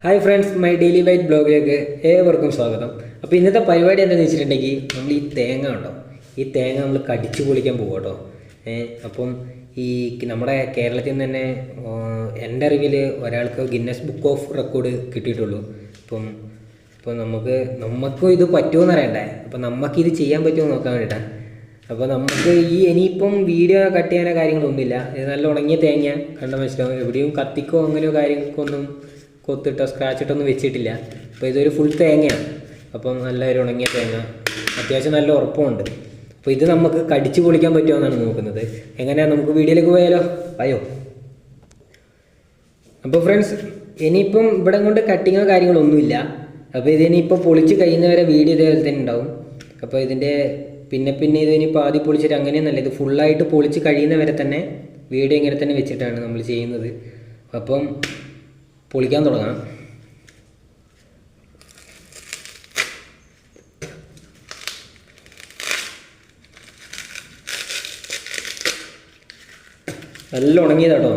Hi friends, my daily white ബ്ലോഗിലേക്ക് ഏവർക്കും സ്വാഗതം. അപ്പോൾ ഇന്നത്തെ പരിപാടി എന്താണെന്ന് വെച്ചിട്ടുണ്ടെങ്കിൽ നമ്മൾ ഈ തേങ്ങ ഉണ്ടോ, ഈ തേങ്ങ നമ്മൾ കടിച്ചു പൊളിക്കാൻ പോകും കേട്ടോ. അപ്പം ഈ നമ്മുടെ കേരളത്തിൽ നിന്ന് തന്നെ എൻ്റെ അറിവിൽ ഒരാൾക്ക് ഗിന്നസ് ബുക്ക് ഓഫ് റെക്കോർഡ് കിട്ടിയിട്ടുള്ളൂ. അപ്പം നമുക്കും ഇത് പറ്റുമോയെന്ന് അറിയണ്ടേ, അപ്പം നമുക്കിത് ചെയ്യാൻ പറ്റുമോ നോക്കാൻ വേണ്ടിയിട്ടാണ്. അപ്പോൾ നമുക്ക് ഇനിയിപ്പം വീഡിയോ കട്ട് ചെയ്യാനോ കാര്യങ്ങളൊന്നുമില്ല. ഇത് നല്ല ഉണങ്ങിയ തേങ്ങ കണ്ട മനസ്സിലാവും. എവിടെയും കത്തിക്കോ അങ്ങനെയോ കാര്യങ്ങൾക്കൊന്നും കൊത്തിട്ടോ സ്ക്രാച്ചിട്ടൊന്നും വെച്ചിട്ടില്ല. അപ്പോൾ ഇതൊരു ഫുൾ തേങ്ങയാണ്. അപ്പം നല്ല ഒരു ഉണങ്ങിയ തേങ്ങ, അത്യാവശ്യം നല്ല ഉറപ്പമുണ്ട്. അപ്പോൾ ഇത് നമുക്ക് കടിച്ചു പൊളിക്കാൻ പറ്റുമെന്നാണ് നോക്കുന്നത്. എങ്ങനെയാണ്, നമുക്ക് വീഡിയോയിലേക്ക് പോയാലോ? അയ്യോ, അപ്പോൾ ഫ്രണ്ട്സ്, ഇനിയിപ്പം ഇവിടെ കൊണ്ട് കട്ടിങ്ങോ കാര്യങ്ങളൊന്നുമില്ല. അപ്പോൾ ഇതിനിപ്പോൾ പൊളിച്ച് കഴിയുന്നവരെ വീഡിയോ ഇതേപോലെ തന്നെ ഉണ്ടാവും. അപ്പോൾ ഇതിൻ്റെ പിന്നെ ഇതിനിപ്പോൾ ആദ്യം പൊളിച്ചിട്ട് അങ്ങനെയൊന്നല്ല, ഇത് ഫുള്ളായിട്ട് പൊളിച്ച് കഴിയുന്നവരെ തന്നെ വീഡിയോ ഇങ്ങനെ തന്നെ വെച്ചിട്ടാണ് നമ്മൾ ചെയ്യുന്നത്. അപ്പം പൊളിക്കാൻ തുടങ്ങാം. നല്ല ഉണങ്ങിയതാട്ടോ.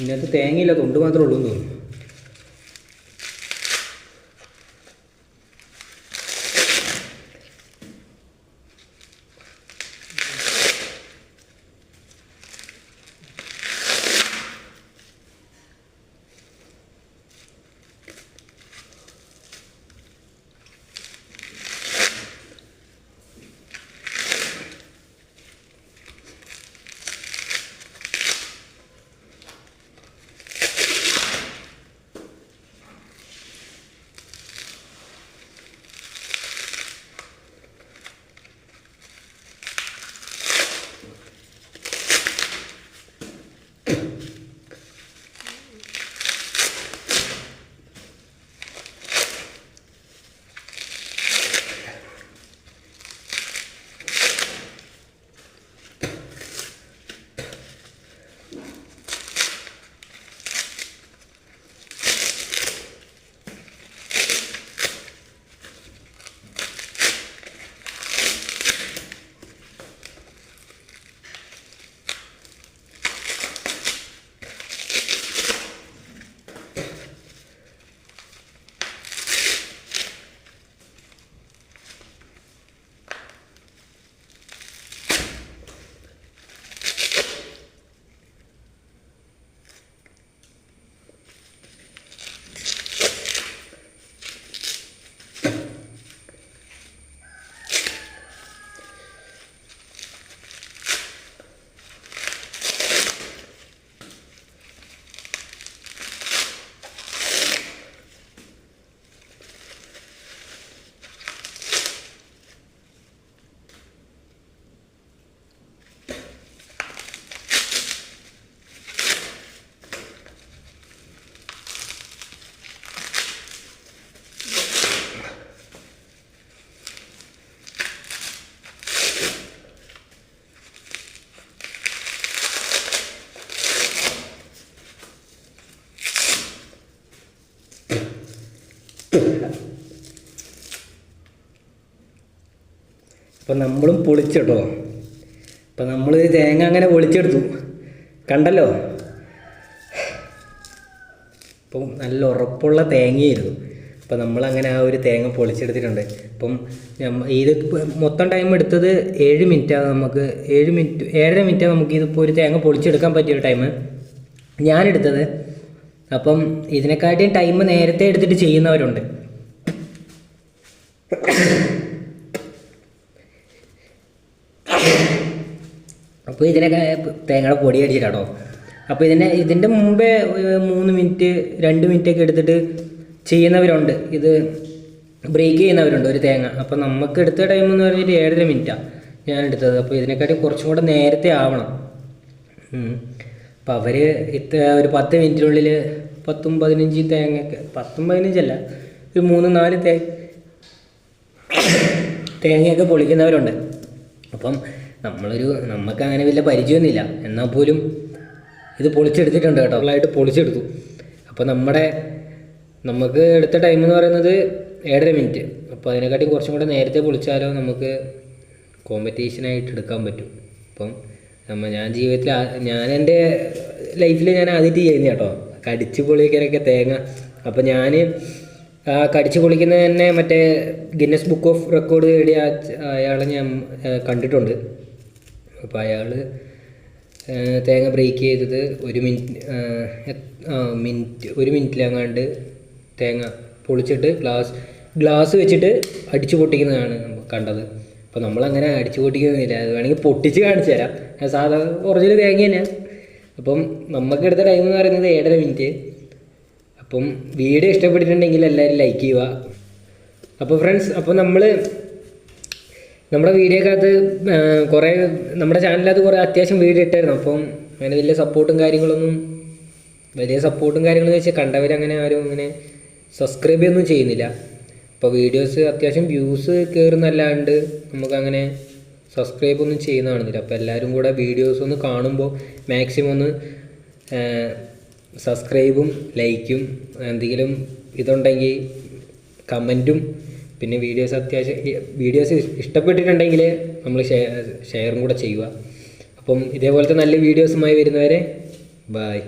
ഇതിനകത്ത് തേങ്ങയില്ല, തൊണ്ട് മാത്രമേ ഉള്ളൂ എന്ന് തോന്നുന്നു. അപ്പോൾ നമ്മളും പൊളിച്ചിട്ടോ. അപ്പോൾ നമ്മൾ തേങ്ങ അങ്ങനെ പൊളിച്ചെടുത്തു, കണ്ടല്ലോ. അപ്പം നല്ല ഉറപ്പുള്ള തേങ്ങയായിരുന്നു. അപ്പോൾ നമ്മളങ്ങനെ ആ ഒരു തേങ്ങ പൊളിച്ചെടുത്തിട്ടുണ്ട്. അപ്പം ഇത് മൊത്തം ടൈം എടുത്തത് 7 മിനിറ്റാണ്. നമുക്ക് 7-7.5 മിനിറ്റാണ് നമുക്ക് ഇതിപ്പോൾ ഒരു തേങ്ങ പൊളിച്ചെടുക്കാൻ പറ്റിയൊരു ടൈം ഞാനെടുത്തത്. അപ്പം ഇതിനെക്കാട്ടിയും ടൈം നേരത്തെ എടുത്തിട്ട് ചെയ്യുന്നവരുണ്ട്. അപ്പോൾ ഇതിനൊക്കെ തേങ്ങയുടെ പൊടി അടിച്ചിട്ടാണോ. അപ്പോൾ ഇതിൻ്റെ മുമ്പേ 3 മിനിറ്റ് 2 മിനിറ്റൊക്കെ എടുത്തിട്ട് ചെയ്യുന്നവരുണ്ട്, ഇത് ബ്രേക്ക് ചെയ്യുന്നവരുണ്ട് ഒരു തേങ്ങ. അപ്പോൾ നമുക്ക് എടുത്ത ടൈം എന്ന് പറഞ്ഞിട്ട് 7.5 മിനിറ്റാണ് ഞാൻ എടുത്തത്. അപ്പോൾ ഇതിനെക്കാട്ടി കുറച്ചും കൂടെ നേരത്തെ ആവണം. അപ്പോൾ അവർ ഒരു 10 മിനിറ്റിനുള്ളിൽ 10-15 തേങ്ങയൊക്കെ, 10-15 ഒരു 3-4 തേങ്ങയൊക്കെ പൊളിക്കുന്നവരുണ്ട്. അപ്പം നമുക്ക് അങ്ങനെ വലിയ പരിചയമൊന്നുമില്ല, എന്നാൽ പോലും ഇത് പൊളിച്ചെടുത്തിട്ടുണ്ട് കേട്ടോ, ഫുള്ളായിട്ട് പൊളിച്ചെടുത്തു. അപ്പോൾ നമുക്ക് എടുത്ത ടൈം എന്ന് പറയുന്നത് 7.5 മിനിറ്റ്. അപ്പോൾ അതിനെക്കാട്ടി കുറച്ചും കൂടെ നേരത്തെ പൊളിച്ചാലോ നമുക്ക് കോമ്പറ്റീഷനായിട്ട് എടുക്കാൻ പറ്റും. അപ്പം ഞാൻ എൻ്റെ ലൈഫിൽ ഞാൻ ആദ്യമായിട്ട് ചെയ്യുന്ന കേട്ടോ കടിച്ച് പൊളിക്കാനൊക്കെ തേങ്ങ. അപ്പോൾ ഞാൻ കടിച്ച് പൊളിക്കുന്നത് തന്നെ മറ്റേ ഗിന്നസ് ബുക്ക് ഓഫ് റെക്കോർഡ് നേടിയ അയാളെ ഞാൻ കണ്ടിട്ടുണ്ട്. അപ്പോൾ അയാൾ തേങ്ങ ബ്രേക്ക് ചെയ്തത് 1 മിനിറ്റിലങ്ങാണ്ട് തേങ്ങ പൊളിച്ചിട്ട് ഗ്ലാസ് വെച്ചിട്ട് അടിച്ചു പൊട്ടിക്കുന്നതാണ് കണ്ടത്. അപ്പോൾ നമ്മളങ്ങനെ അടിച്ചു പൊട്ടിക്കുന്നില്ല, അത് വേണമെങ്കിൽ പൊട്ടിച്ച് കാണിച്ചു തരാം. സാധാ ഒറിജിനൽ തേങ്ങ തന്നെ. അപ്പം നമുക്കെടുത്ത ടൈം എന്ന് പറയുന്നത് 7.5 മിനിറ്റ്. അപ്പം വീഡിയോ ഇഷ്ടപ്പെട്ടിട്ടുണ്ടെങ്കിൽ എല്ലാവരും ലൈക്ക് ചെയ്യുക. അപ്പോൾ ഫ്രണ്ട്സ്, അപ്പോൾ നമ്മുടെ വീഡിയോക്കകത്ത് നമ്മുടെ ചാനലിനകത്ത് കുറേ അത്യാവശ്യം വീഡിയോ ഇട്ടായിരുന്നു. അപ്പം അങ്ങനെ വലിയ സപ്പോർട്ടും കാര്യങ്ങളെന്ന് വെച്ചാൽ കണ്ടവരങ്ങനെ ആരും അങ്ങനെ സബ്സ്ക്രൈബ് ഒന്നും ചെയ്യുന്നില്ല. അപ്പോൾ വീഡിയോസ് അത്യാവശ്യം വ്യൂസ് കയറുന്നല്ലാണ്ട് നമുക്കങ്ങനെ സബ്സ്ക്രൈബ് ഒന്നും ചെയ്യുന്ന കാണുന്നില്ല. അപ്പോൾ എല്ലാവരും കൂടെ വീഡിയോസ് ഒന്ന് കാണുമ്പോൾ മാക്സിമം ഒന്ന് സബ്സ്ക്രൈബും ലൈക്കും എന്തെങ്കിലും ഇതുണ്ടെങ്കിൽ കമൻറ്റും, പിന്നെ വീഡിയോസ് ഇഷ്ടപ്പെട്ടിട്ടുണ്ടെങ്കിൽ നമ്മൾ ഷെയറും കൂടെ ചെയ്യുക. അപ്പം ഇതേപോലത്തെ നല്ല വീഡിയോസുമായി വരുന്നവരെ ബൈ.